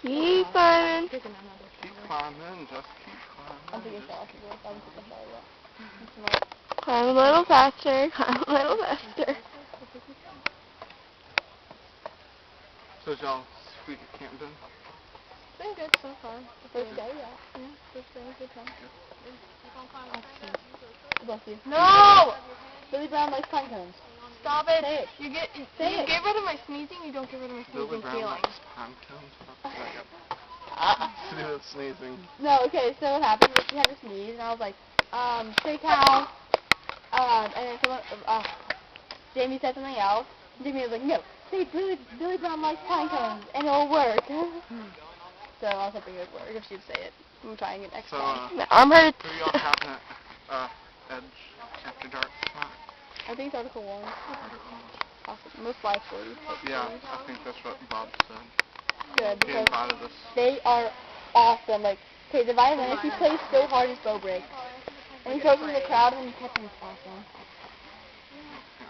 Keep climbing. Keep climbing, just keep climbing. Climb a little faster, climb a little faster. So y'all sweet at Camden? It's been good so far. The first day, yeah. First day was a good time. Keep on climbing. Bless you. No! Billy Brown likes pine cones. Stop it. Say it. You get Say it. get rid of my sneezing, you don't get rid of my Billy sneezing Brown feeling. likes pine cones? What's to do with sneezing? No, okay, so what happened was she had to sneeze, and I was like, steakhouse, and then someone, Jamie said something else, and Jamie was like, no, say Billy Brown likes pine cones, and it'll work. So I was hoping it would work if she'd say it. I'm trying it next time. My arm hurts. Who y'all having at Edge After Dark tonight? I think it's Article 1. Possibly, most likely. Yeah, I think that's what Bob said. Good, He because invited us. they are awesome. Like, okay, the violinist, he plays so hard his bow breaks. And he goes in the crowd and he catches him. Awesome.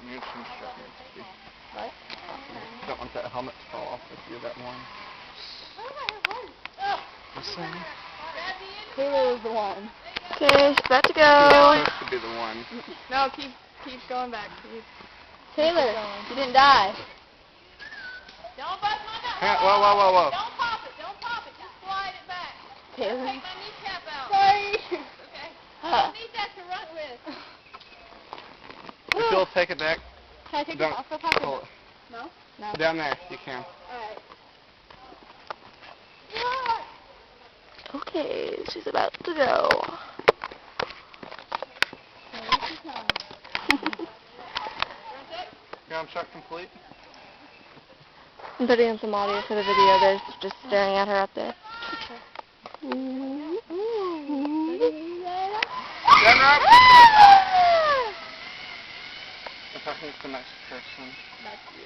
I'm using some shit needs to be. What? Don't want that helmet to fall off if you're that one. Listen. Taylor was the one. Okay, she's about to You're go. supposed to be the one. No, keep going back. Taylor, you didn't die. Don't bust my nut. Whoa. Don't pop it. Don't pop it. Just slide it back. Taylor. Take my kneecap out. Sorry. Okay. I need that to run with. If you'll take it back. Can I take Don't it off the pocket? pull it. No? No. Down there, you can. Alright. Okay, she's about to go. Ground check complete. I'm putting in some audio for the video. They're just staring at her up there. Stand up! I think it's the next person. That's you.